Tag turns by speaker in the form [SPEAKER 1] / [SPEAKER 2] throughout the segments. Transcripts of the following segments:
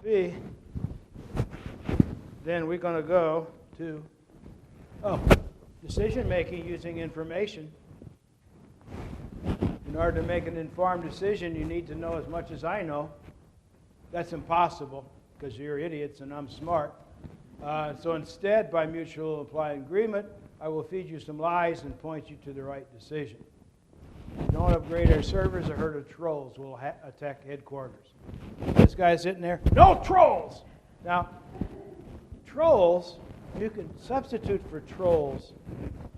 [SPEAKER 1] B. Then we're going to go to, decision making using information. In order to make an informed decision, you need to know as much as I know. That's impossible because you're idiots and I'm smart. So instead, by mutual implied agreement, I will feed you some lies and point you to the right decision. Don't upgrade our servers, a herd of trolls will attack headquarters. This guy's sitting there, no trolls! Now, trolls, you can substitute for trolls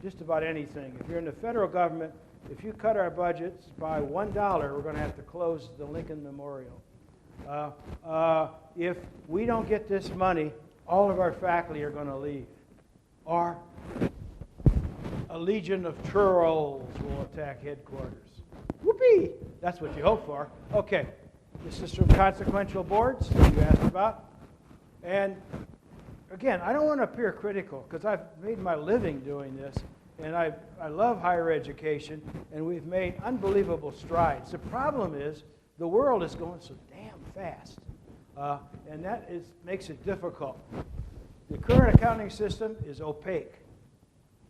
[SPEAKER 1] just about anything. If you're in the federal government, if you cut our budgets by $1, we're going to have to close the Lincoln Memorial. If we don't get this money, all of our faculty are going to leave. Or a legion of trolls will attack headquarters. Whoopee! That's what you hope for. Okay, this is from consequential boards that you asked about. And again, I don't want to appear critical because I've made my living doing this. And I love higher education, and we've made unbelievable strides. The problem is the world is going so damn fast, and that makes it difficult. The current accounting system is opaque.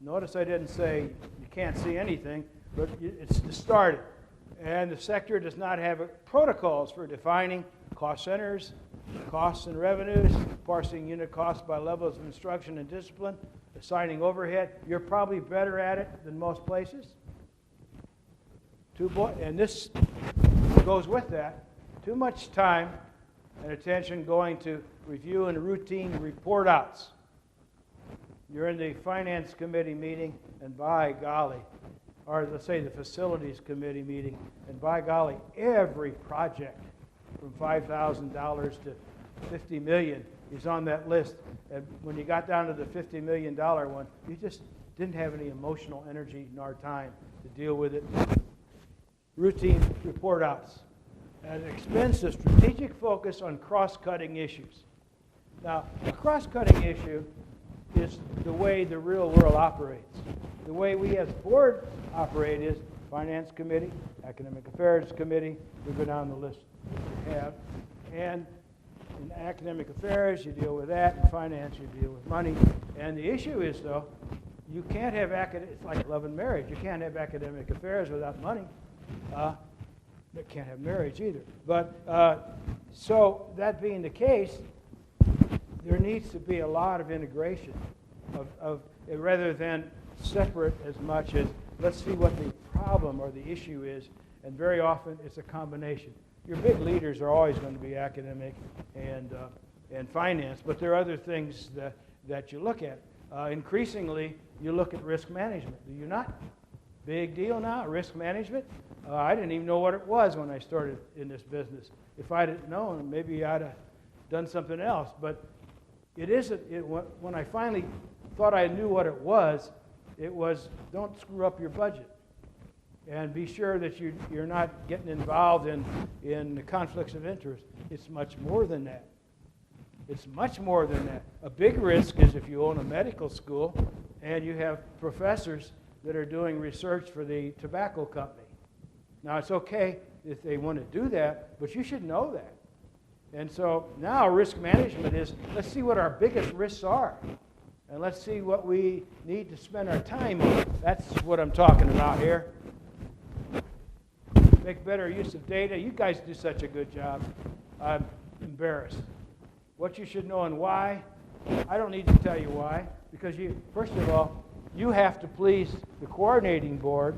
[SPEAKER 1] Notice I didn't say you can't see anything, but it's distorted. And the sector does not have protocols for defining cost centers, costs and revenues, parsing unit costs by levels of instruction and discipline, assigning overhead. You're probably better at it than most places. And this goes with that. Too much time and attention going to review and routine report outs. You're in the finance committee meeting, and by golly, or let's say the facilities committee meeting, and by golly, every project from $5,000 to $50 million is on that list. And when you got down to the $50 million one, you just didn't have any emotional energy nor time to deal with it. Routine report outs. At the expense of strategic focus on cross-cutting issues. Now, a cross-cutting issue is the way the real world operates. The way we as board operate is Finance Committee, Academic Affairs Committee, we go down the list we have. And in academic affairs, you deal with that. In finance, you deal with money. And the issue is, though, you can't have it's like love and marriage. You can't have academic affairs without money. You can't have marriage either. But so that being the case, there needs to be a lot of integration of rather than separate as much as let's see what the problem or the issue is. And very often it's a combination. Your big leaders are always going to be academic and finance, but there are other things that you look at. Increasingly, you look at risk management. Do you not? Big deal now, risk management. I didn't even know what it was when I started in this business. If I'd have known, maybe I'd have done something else. But it isn't. When I finally thought I knew what it was don't screw up your budget. And be sure that you're not getting involved in the conflicts of interest. It's much more than that. It's much more than that. A big risk is if you own a medical school and you have professors that are doing research for the tobacco company. Now, it's okay if they want to do that, but you should know that. And so now risk management is, let's see what our biggest risks are. And let's see what we need to spend our time on. That's what I'm talking about here. Make better use of data. You guys do such a good job. I'm embarrassed. What you should know and why, I don't need to tell you why, because first of all, you have to please the coordinating board,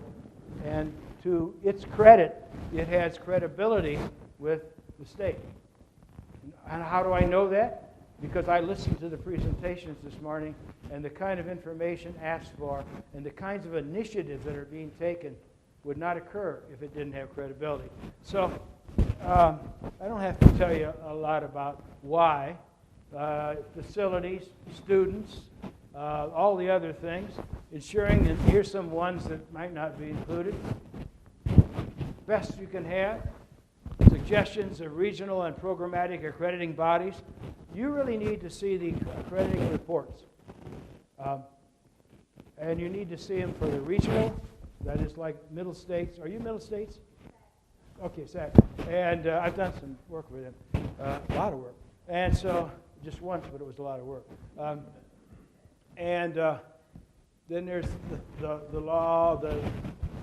[SPEAKER 1] and to its credit, it has credibility with the state. And how do I know that? Because I listened to the presentations this morning and the kind of information asked for and the kinds of initiatives that are being taken would not occur if it didn't have credibility. So I don't have to tell you a lot about why. Facilities, students, all the other things, ensuring that here's some ones that might not be included. Best you can have, suggestions of regional and programmatic accrediting bodies. You really need to see the accrediting reports. And you need to see them for the regional, that is like middle states. Are you middle states? Okay, SAC. And I've done some work with them, a lot of work. And so, just once, but it was a lot of work. Then there's the law, the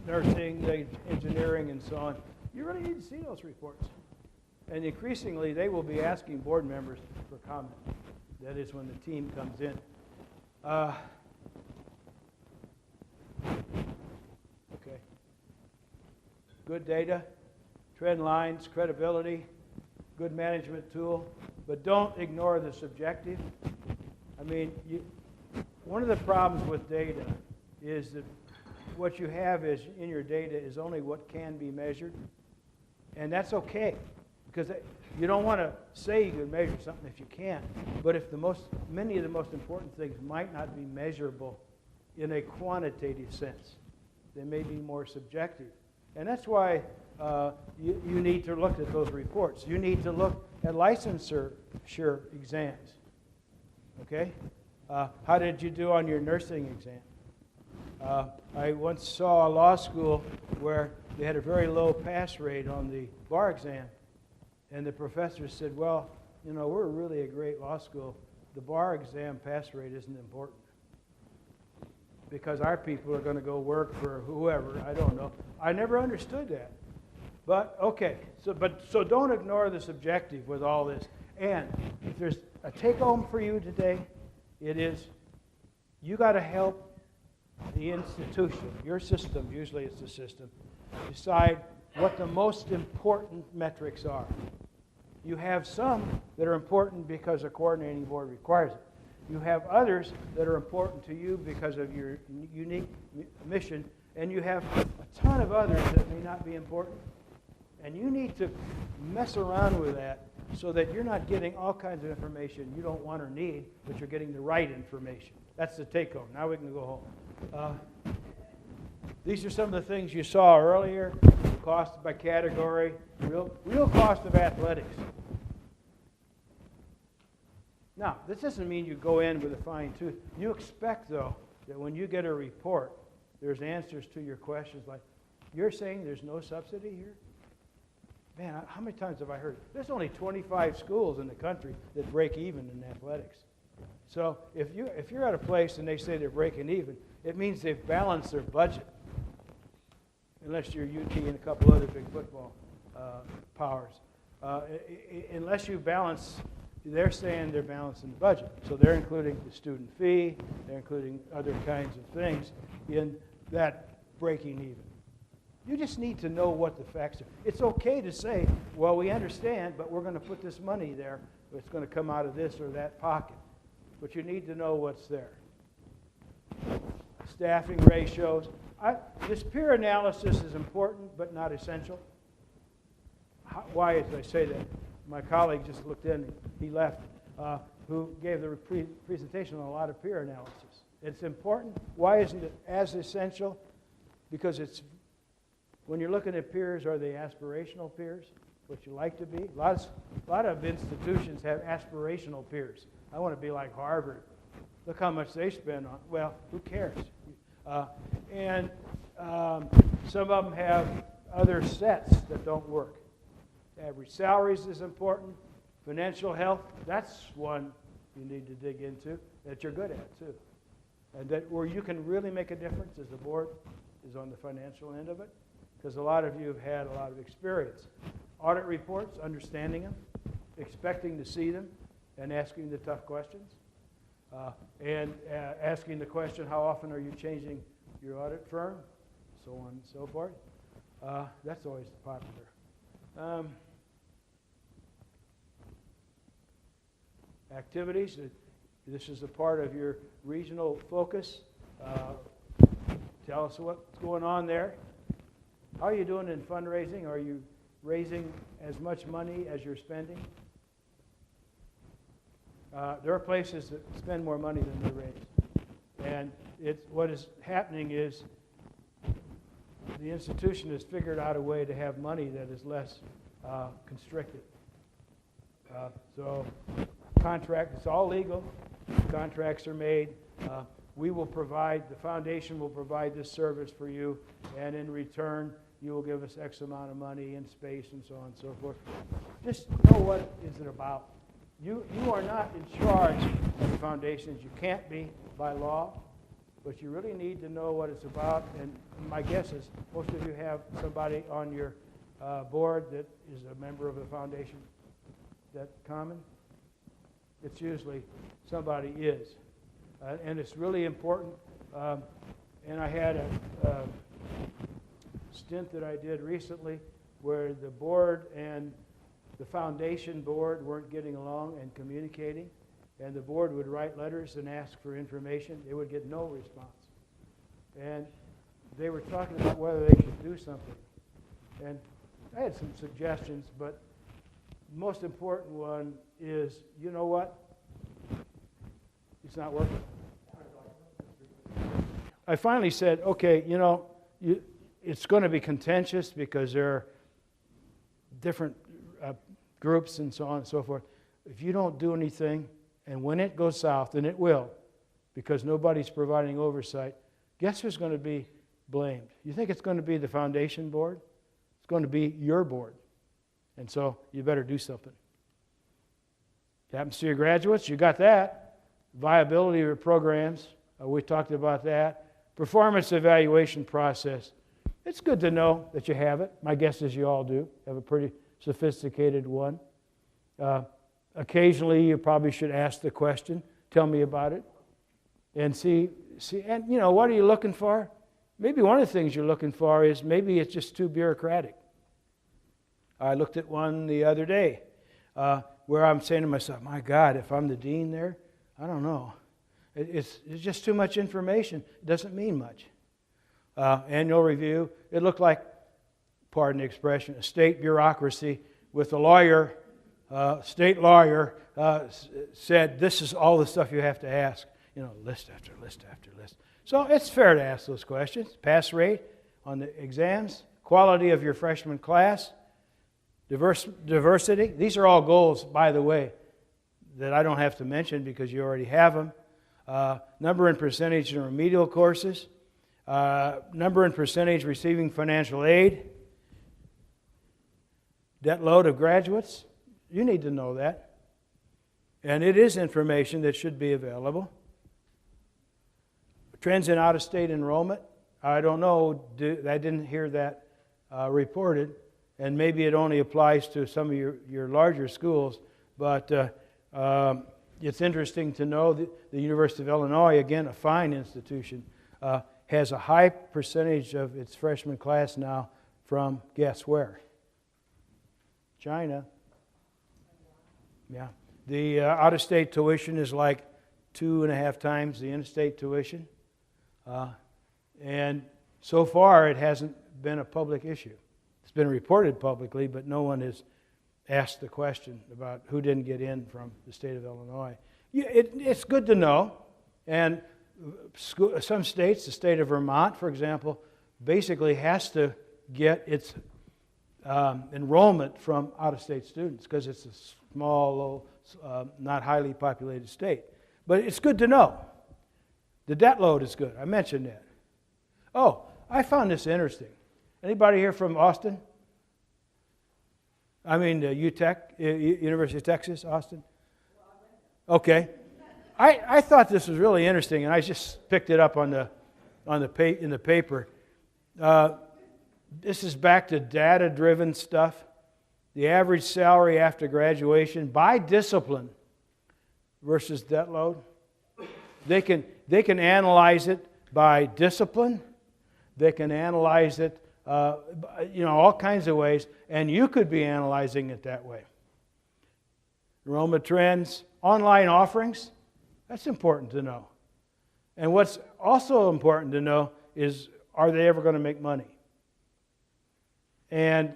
[SPEAKER 1] nursing, the engineering, and so on. You really need to see those reports. And increasingly, they will be asking board members for comment. That is when the team comes in. Okay. Good data, trend lines, credibility, good management tool, but don't ignore the subjective. I mean, one of the problems with data is that what you have is in your data is only what can be measured, and that's okay, because you don't want to say you can measure something if you can't. But if many of the most important things might not be measurable in a quantitative sense, they may be more subjective, and that's why you need to look at those reports. You need to look at licensure exams. Okay, how did you do on your nursing exam? I once saw a law school where they had a very low pass rate on the bar exam. And the professor said, well, you know, we're really a great law school. The bar exam pass rate isn't important because our people are going to go work for whoever. I don't know. I never understood that. But, okay, so don't ignore the subjective with all this. And if there's a take-home for you today, it is you got to help the institution, your system, usually it's the system, decide what the most important metrics are. You have some that are important because a coordinating board requires it. You have others that are important to you because of your unique mission, and you have a ton of others that may not be important. And you need to mess around with that so that you're not getting all kinds of information you don't want or need, but you're getting the right information. That's the take-home. Now we can go home. These are some of the things you saw earlier. Cost by category, real cost of athletics. Now, this doesn't mean you go in with a fine tooth. You expect, though, that when you get a report, there's answers to your questions like, you're saying there's no subsidy here? Man, how many times have I heard? There's only 25 schools in the country that break even in athletics. So if you're at a place and they say they're breaking even, it means they've balanced their budget. Unless you're UT and a couple other big football powers. Unless you balance, they're saying they're balancing the budget. So they're including the student fee, they're including other kinds of things in that breaking even. You just need to know what the facts are. It's okay to say, well, we understand, but we're going to put this money there. It's going to come out of this or that pocket. But you need to know what's there. Staffing ratios. This peer analysis is important, but not essential. Why did I say that? My colleague just looked in, he left, who gave the presentation on a lot of peer analysis. It's important. Why isn't it as essential? Because it's, when you're looking at peers, are they aspirational peers? What you like to be? A lot of institutions have aspirational peers. I want to be like Harvard. Look how much they spend on, well, who cares? And some of them have other sets that don't work. Average salaries is important. Financial health, that's one you need to dig into that you're good at too. And that where you can really make a difference as a board is on the financial end of it, because a lot of you have had a lot of experience. Audit reports, understanding them, expecting to see them, and asking the tough questions. Asking the question, how often are you changing your audit firm? So on and so forth. That's always popular. Activities, this is a part of your regional focus. Tell us what's going on there. How are you doing in fundraising? Are you raising as much money as you're spending? There are places that spend more money than they raise. And what is happening is the institution has figured out a way to have money that is less constricted. So contract, it's all legal. Contracts are made. We will provide, the foundation will provide this service for you, and in return, you will give us X amount of money and space and so on and so forth. Just know what is it about. You are not in charge of the foundations. You can't be by law, but you really need to know what it's about. And my guess is most of you have somebody on your board that is a member of the foundation. Is that common? It's usually somebody is. And it's really important. And I had a stint that I did recently where the board and the foundation board weren't getting along and communicating, and the board would write letters and ask for information. They would get no response. And they were talking about whether they should do something. And I had some suggestions, but the most important one is, you know what? It's not working. I finally said, okay, it's going to be contentious because there are different groups and so on and so forth. If you don't do anything, and when it goes south, and it will, because nobody's providing oversight, guess who's going to be blamed? You think it's going to be the foundation board? It's going to be your board. And so you better do something. It happens to your graduates, you got that. Viability of your programs, we talked about that. Performance evaluation process. It's good to know that you have it. My guess is you all do. Have a pretty sophisticated one. Occasionally, you probably should ask the question, tell me about it, and see, and what are you looking for? Maybe one of the things you're looking for is maybe it's just too bureaucratic. I looked at one the other day where I'm saying to myself, my God, if I'm the dean there, I don't know. It's just too much information. It doesn't mean much. Annual review, it looked like, pardon the expression, a state bureaucracy with a lawyer, state lawyer, said, this is all the stuff you have to ask. List after list after list. So it's fair to ask those questions. Pass rate on the exams, quality of your freshman class, diversity. These are all goals, by the way, that I don't have to mention because you already have them. Number and percentage in remedial courses. Number and percentage receiving financial aid. Debt load of graduates. You need to know that. And it is information that should be available. Trends in out-of-state enrollment. I don't know. I didn't hear that reported. And maybe it only applies to some of your larger schools. But it's interesting to know that the University of Illinois, again, a fine institution, has a high percentage of its freshman class now from, guess where? China. Yeah. The out-of-state tuition is like 2.5 times the in-state tuition. And so far, it hasn't been a public issue. It's been reported publicly, but no one has asked the question about who didn't get in from the state of Illinois. It's good to know. And some states, the state of Vermont, for example, basically has to get its enrollment from out-of-state students because it's a small, low, not highly populated state. But it's good to know. The debt load is good. I mentioned that. Oh, I found this interesting. Anybody here from Austin? I mean, UTEC, University of Texas, Austin? Okay. I thought this was really interesting, and I just picked it up in the paper. This is back to data-driven stuff. The average salary after graduation by discipline versus debt load. They can analyze it by discipline. They can analyze it, all kinds of ways, and you could be analyzing it that way. Enrollment trends, online offerings. That's important to know. And what's also important to know is, are they ever going to make money? And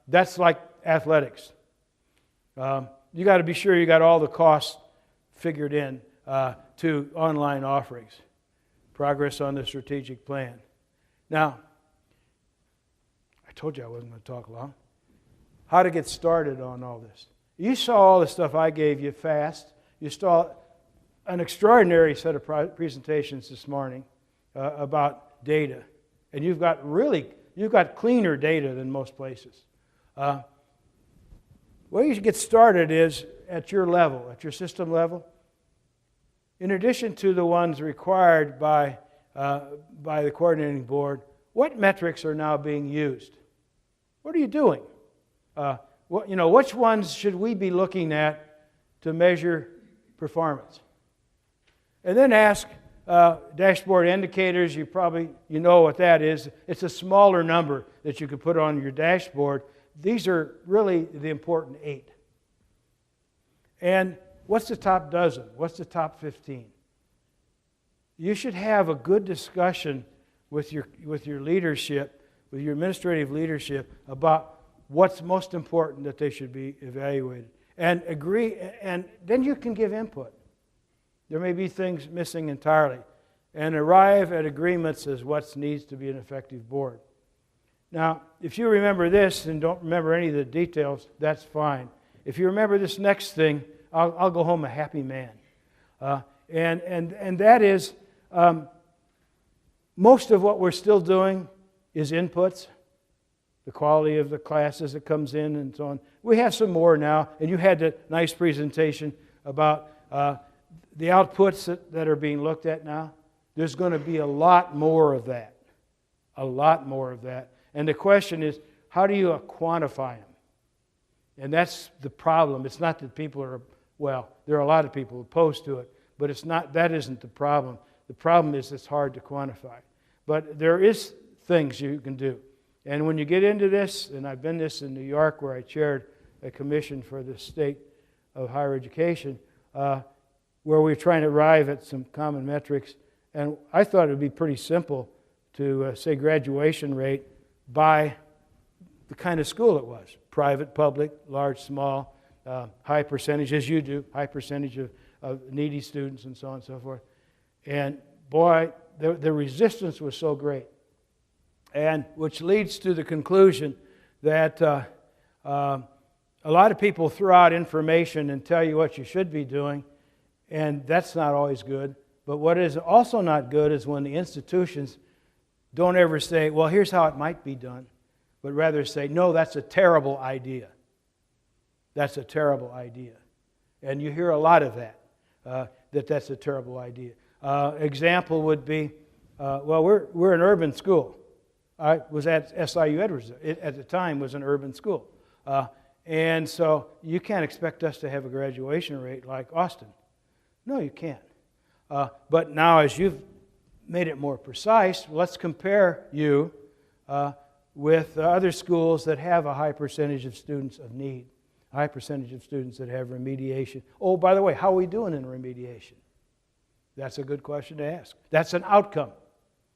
[SPEAKER 1] that's like athletics. You got to be sure you got all the costs figured in to online offerings. Progress on the strategic plan. Now, I told you I wasn't going to talk long. How to get started on all this. You saw all the stuff I gave you fast. You saw an extraordinary set of presentations this morning about data. And you've got cleaner data than most places. Where you should get started is at your level, at your system level, in addition to the ones required by the coordinating board, what metrics are now being used? What are you doing? Which ones should we be looking at to measure performance? And then ask dashboard indicators. You know what that is. It's a smaller number that you could put on your dashboard. These are really the important 8. And what's the top dozen? What's the top 15? You should have a good discussion with your leadership, with your administrative leadership, about what's most important that they should be evaluated. And agree, and then you can give input. There may be things missing entirely. And arrive at agreements as what needs to be an effective board. Now, if you remember this and don't remember any of the details, that's fine. If you remember this next thing, I'll go home a happy man. And that is, most of what we're still doing is inputs, the quality of the classes that comes in and so on. We have some more now, and you had a nice presentation about the outputs that are being looked at now. There's going to be a lot more of that. A lot more of that. And the question is, how do you quantify them? And that's the problem. It's not that people are, well, there are a lot of people opposed to it, but it's not, that isn't the problem. The problem is it's hard to quantify. But there is things you can do. And when you get into this, and I've been this in New York where I chaired a commission for the state of higher education, where we're trying to arrive at some common metrics. And I thought it would be pretty simple to say graduation rate by the kind of school it was. Private, public, large, small, high percentage, as you do, high percentage of needy students and so on and so forth. And boy, the resistance was so great. And which leads to the conclusion that a lot of people throw out information and tell you what you should be doing, and that's not always good. But what is also not good is when the institutions don't ever say, well, here's how it might be done, but rather say, no, that's a terrible idea. That's a terrible idea. And you hear a lot of that, that's a terrible idea. Example would be, well, we're an urban school. I was at SIU Edwards. It, at the time, was an urban school. And so you can't expect us to have a graduation rate like Austin. No, you can't. But now as you've made it more precise, let's compare you with other schools that have a high percentage of students of need, a high percentage of students that have remediation. Oh, by the way, how are we doing in remediation? That's a good question to ask. That's an outcome.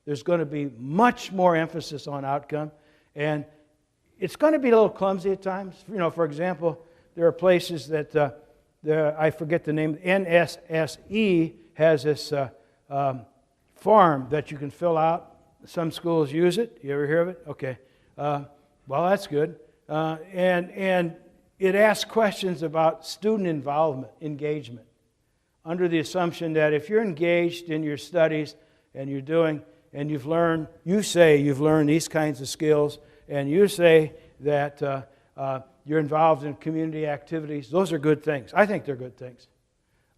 [SPEAKER 1] There's going to be much more emphasis on outcome, and it's going to be a little clumsy at times. You know, for example, there are places that I forget the name. NSSE has this form that you can fill out. Some schools use it. You ever hear of it? Okay. Well, that's good. And it asks questions about student involvement, engagement, under the assumption that if you're engaged in your studies and you're doing, and you've learned, you say you've learned these kinds of skills, and you say that you're involved in community activities, those are good things. I think they're good things.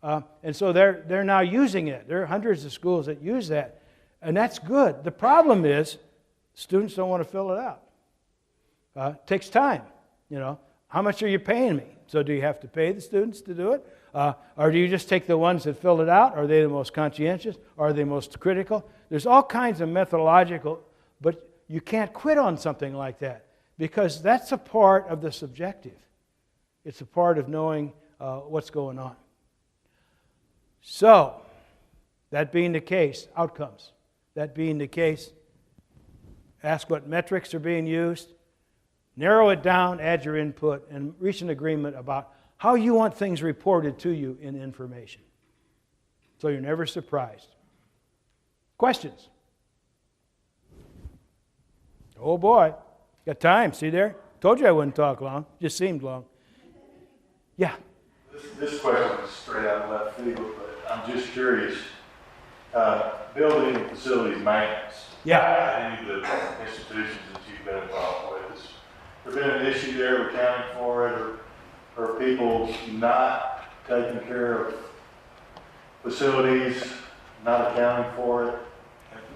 [SPEAKER 1] And so they're now using it. There are hundreds of schools that use that, and that's good. The problem is students don't want to fill it out. It takes time, you know. How much are you paying me? So do you have to pay the students to do it? Or do you just take the ones that fill it out? Are they the most conscientious? Are they most critical? There's all kinds of methodological, but you can't quit on something like that because that's a part of the subjective. It's a part of knowing what's going on. So, that being the case, outcomes. That being the case, ask what metrics are being used, narrow it down, add your input, and reach an agreement about how you want things reported to you in information. So you're never surprised. Questions? Oh boy, got time, see there? Told you I wouldn't talk long, just seemed long. Yeah?
[SPEAKER 2] This question is straight out of left field, but I'm just curious. Building and facilities maintenance.
[SPEAKER 1] Yeah.
[SPEAKER 2] Any of the institutions that you've been involved with, has there been an issue there with accounting for it, Are people not taking care of facilities, not accounting for it?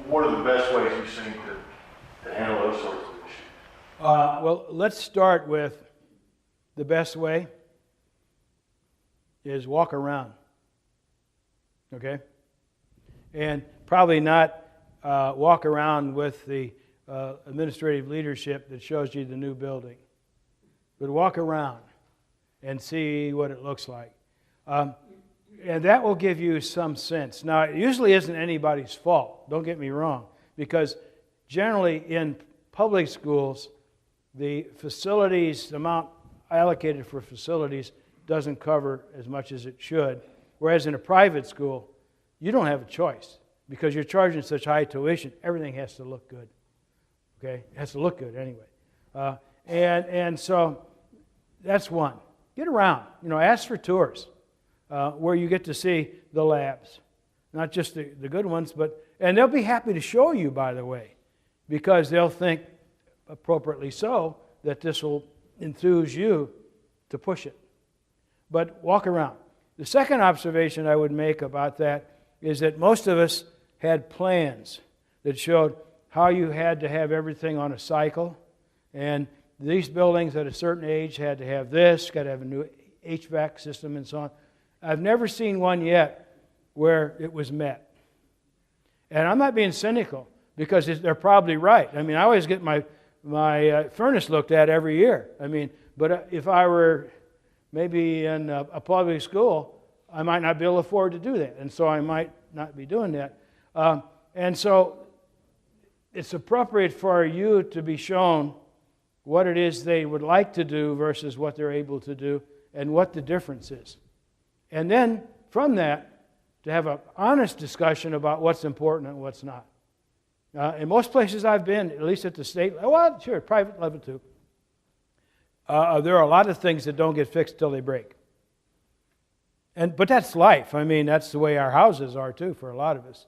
[SPEAKER 2] What are the best ways you've seen to handle those sorts of issues?
[SPEAKER 1] Well, let's start with the best way is walk around. Okay? And probably not walk around with the administrative leadership that shows you the new building. But walk around and see what it looks like. And that will give you some sense. Now, it usually isn't anybody's fault, don't get me wrong, because generally in public schools, the facilities, the amount allocated for facilities doesn't cover as much as it should. Whereas in a private school, you don't have a choice because you're charging such high tuition. Everything has to look good. Okay? It has to look good anyway. And so that's one. Get around. Ask for tours where you get to see the labs. Not just the good ones, and they'll be happy to show you, by the way, because they'll think, appropriately so, that this will enthuse you to push it. But walk around. The second observation I would make about that is that most of us had plans that showed how you had to have everything on a cycle, and these buildings at a certain age had to have this, got to have a new HVAC system and so on. I've never seen one yet where it was met. And I'm not being cynical because they're probably right. I mean, I always get my furnace looked at every year. But if I were maybe in a public school, I might not be able to afford to do that. And so I might not be doing that. And so it's appropriate for you to be shown what it is they would like to do versus what they're able to do and what the difference is. And then from that, to have an honest discussion about what's important and what's not. In most places I've been, at least at the state level, well, sure, private level too, there are a lot of things that don't get fixed till they break. But that's life. That's the way our houses are too for a lot of us.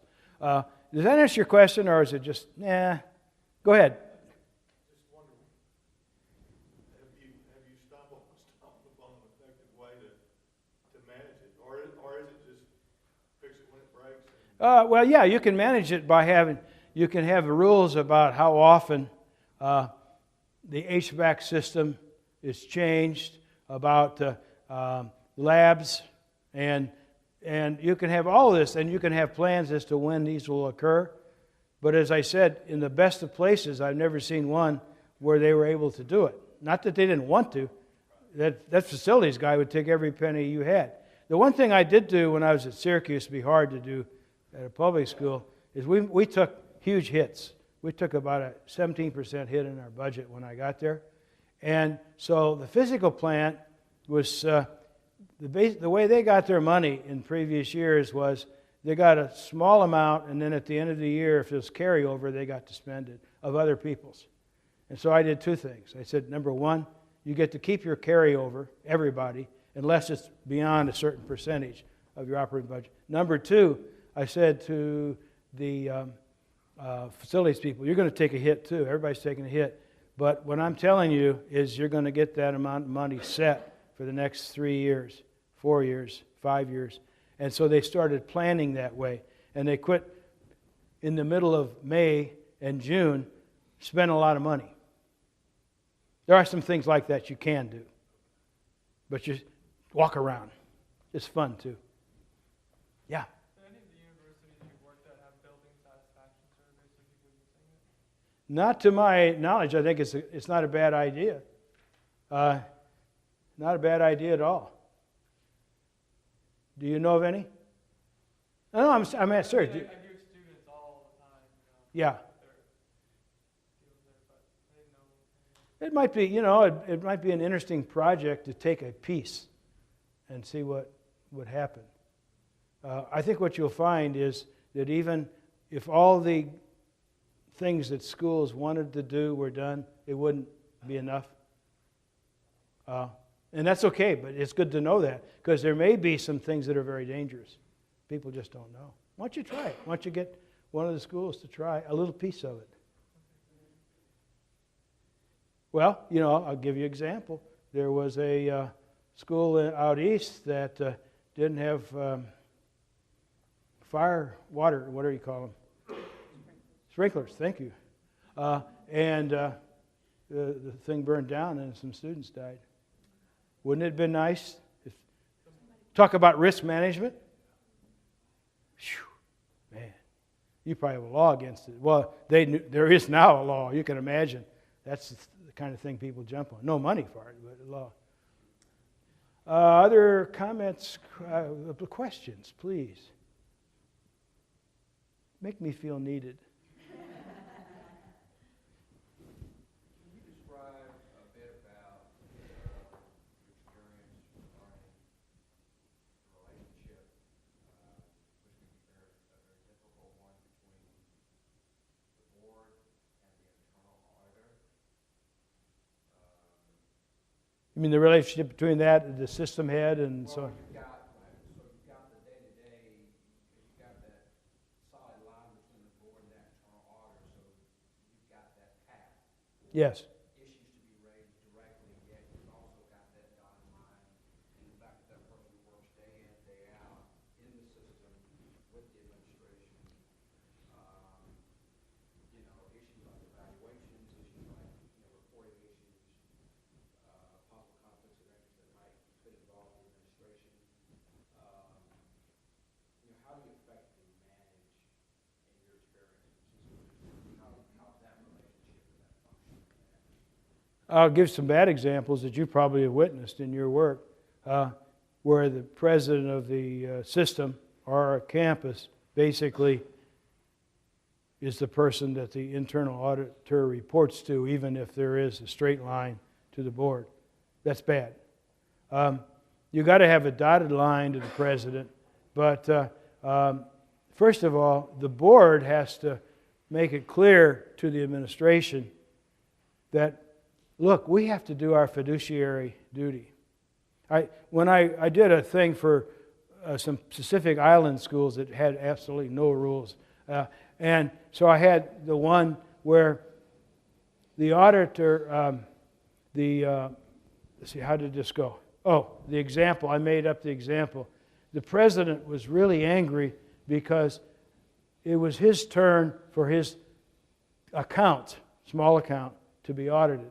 [SPEAKER 1] Does that answer your question, or is it just, Go ahead.
[SPEAKER 2] Just wondering, have you stumbled upon an effective way to manage it, or is it just fix it when it breaks?
[SPEAKER 1] Well, yeah, you can manage it by you can have rules about how often the HVAC system is changed, about labs, and you can have all of this, and you can have plans as to when these will occur. But as I said, in the best of places, I've never seen one where they were able to do it. Not that they didn't want to. That facilities guy would take every penny you had. The one thing I did do when I was at Syracuse, it'd be hard to do at a public school, is we took huge hits. We took about a 17% hit in our budget when I got there. And so the physical plant was, the way they got their money in previous years was they got a small amount, and then at the end of the year, if it was carryover, they got to spend it of other people's. And so I did two things. I said, number one, you get to keep your carryover, everybody, unless it's beyond a certain percentage of your operating budget. Number two, I said to the facilities people, you're going to take a hit too. Everybody's taking a hit. But what I'm telling you is you're going to get that amount of money set for the next 3 years, 4 years, 5 years. And so they started planning that way. And they quit in the middle of May and June, spent a lot of money. There are some things like that you can do. But you walk around. It's fun too. Yeah.
[SPEAKER 3] Any of the universities you've worked at have building satisfaction surveys so people using it?
[SPEAKER 1] Not to my knowledge. I think it's not a bad idea. Not a bad idea at all. Do you know of any? No, I'm serious.
[SPEAKER 3] I hear students all the time.
[SPEAKER 1] Yeah.
[SPEAKER 3] But
[SPEAKER 1] It might be, it might be an interesting project to take a piece and see what would happen. I think what you'll find is that even if all the things that schools wanted to do were done, it wouldn't be enough. And that's okay, but it's good to know that, because there may be some things that are very dangerous. People just don't know. Why don't you try it? Why don't you get one of the schools to try a little piece of it? Well, I'll give you an example. There was a school out east that didn't have fire, water, what do you call them? Sprinklers, thank you. And the thing burned down and some students died. Wouldn't it have been nice? Talk about risk management. Whew, man, you probably have a law against it. Well, there is now a law. You can imagine. That's the kind of thing people jump on. No money for it, but a law. Other comments, questions, please. Make me feel needed. You mean the relationship between that and the system head and so on?
[SPEAKER 4] You've got the day-to-day, you've got that solid line between the board and that internal auditor, so you've got that path.
[SPEAKER 1] Yes.
[SPEAKER 4] Issues to be raised directly, yet you've also got that dotted line in the fact that that person works day in, day out in the system with the administration. Issues like evaluations, issues like reporting issues. Possible conflicts of interest that might could involve the administration. How do you effectively manage, in your experience, how's that relationship and that function?
[SPEAKER 1] I'll give some bad examples that you probably have witnessed in your work, where the president of the system or a campus basically is the person that the internal auditor reports to, even if there is a straight line to the board. That's bad. You got to have a dotted line to the president, but first of all, the board has to make it clear to the administration that, look, we have to do our fiduciary duty. When I did a thing for some Pacific Island schools that had absolutely no rules, and so I had the one where the auditor, let's see, how did this go? Oh, the example. I made up the example. The president was really angry because it was his turn for his account, small account, to be audited.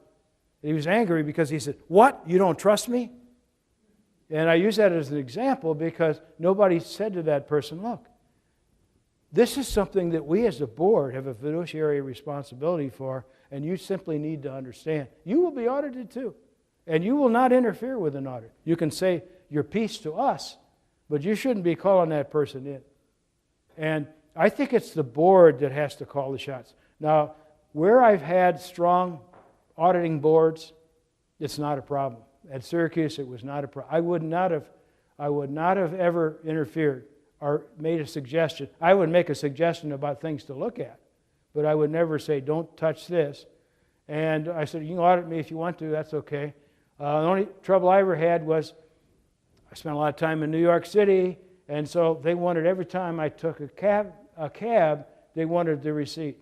[SPEAKER 1] He was angry because he said, "What? You don't trust me?" And I use that as an example because nobody said to that person, "Look, this is something that we as a board have a fiduciary responsibility for, and you simply need to understand. You will be audited too. And you will not interfere with an audit. You can say your piece to us, but you shouldn't be calling that person in." And I think it's the board that has to call the shots. Now, where I've had strong auditing boards, it's not a problem. At Syracuse, it was not a problem. I would not have ever interfered or made a suggestion. I would make a suggestion about things to look at, but I would never say, "Don't touch this." And I said, "You can audit me if you want to, that's okay." The only trouble I ever had was I spent a lot of time in New York City, and so they wanted every time I took a cab, they wanted the receipt.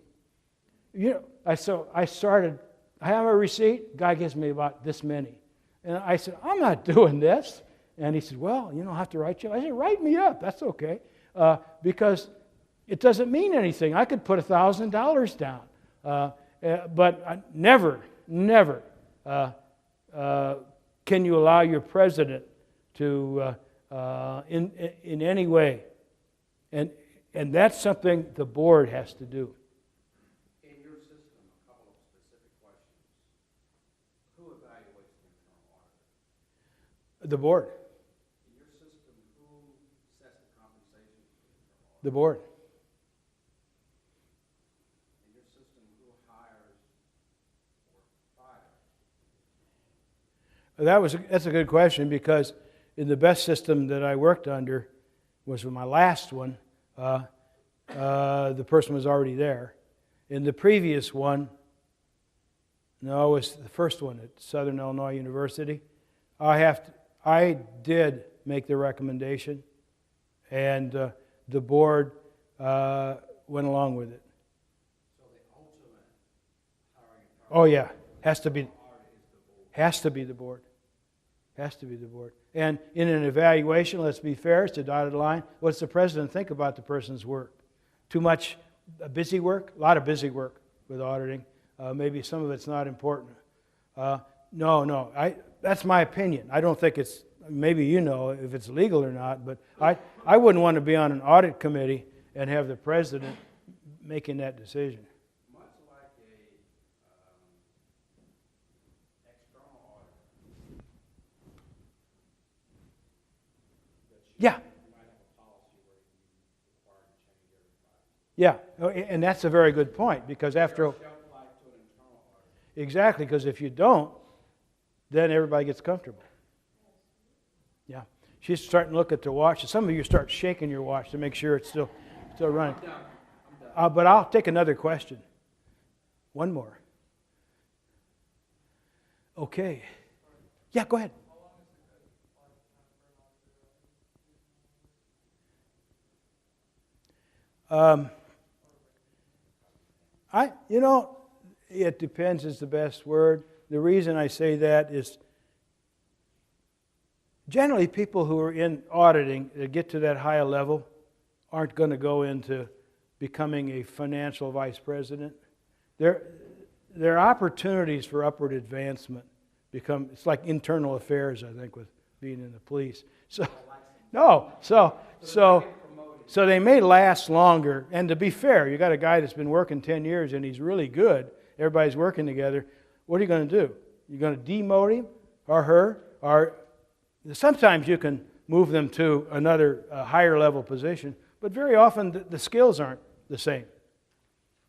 [SPEAKER 1] I started, I have a receipt, guy gives me about this many. And I said, "I'm not doing this." And he said, "Well, I'll have to write you." I said, "Write me up, that's okay." Because it doesn't mean anything. I could put $1,000 down. But I never can you allow your president to, in any way, and that's something the board has to do.
[SPEAKER 4] In your system, a couple of specific questions. Who evaluates the internal auditor?
[SPEAKER 1] The board.
[SPEAKER 4] In your system, who sets the compensation for the internal auditor?
[SPEAKER 1] The board.
[SPEAKER 4] In your system, who hires or fires?
[SPEAKER 1] That's a good question, because in the best system that I worked under was my last one. The person was already there. In the previous one, no, it was the first one at Southern Illinois University. I did make the recommendation, and the board went along with it.
[SPEAKER 4] So the ultimate hiring and
[SPEAKER 1] Oh yeah, has to be the board. Has to be the board. And in an evaluation, let's be fair, it's a dotted line. What's the president think about the person's work? Too much busy work? A lot of busy work with auditing. Maybe some of it's not important. No. That's my opinion. I don't think it's, maybe you know if it's legal or not, but I wouldn't want to be on an audit committee and have the president making that decision.
[SPEAKER 4] Much like a external auditor.
[SPEAKER 1] Yeah.
[SPEAKER 4] You might have a policy where you require to change every 5 years.
[SPEAKER 1] Yeah, and that's a very good point, because after...
[SPEAKER 4] Shelf life to an internal auditor.
[SPEAKER 1] Exactly, because if you don't, then everybody gets comfortable. Yeah. She's starting to look at the watch. Some of you start shaking your watch to make sure it's still running.
[SPEAKER 4] I'm done.
[SPEAKER 1] But I'll take another question. One more. Okay. Yeah, go ahead. It depends is the best word. The reason I say that is generally people who are in auditing that get to that higher level aren't going to go into becoming a financial vice president. There are opportunities for upward advancement. It's like internal affairs, I think, with being in the police. So they may last longer. And to be fair, you got a guy that's been working 10 years and he's really good. Everybody's working together. What are you going to do? You're going to demote him or her? Or sometimes you can move them to another higher level position, but very often the skills aren't the same.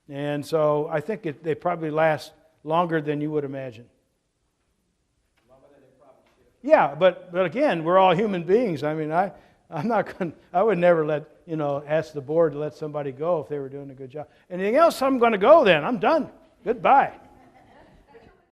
[SPEAKER 1] And so I think they probably last longer than you would imagine. Yeah, but again, we're all human beings. I mean, I would never ask the board to let somebody go if they were doing a good job. Anything else? I'm going to go then. I'm done. Goodbye.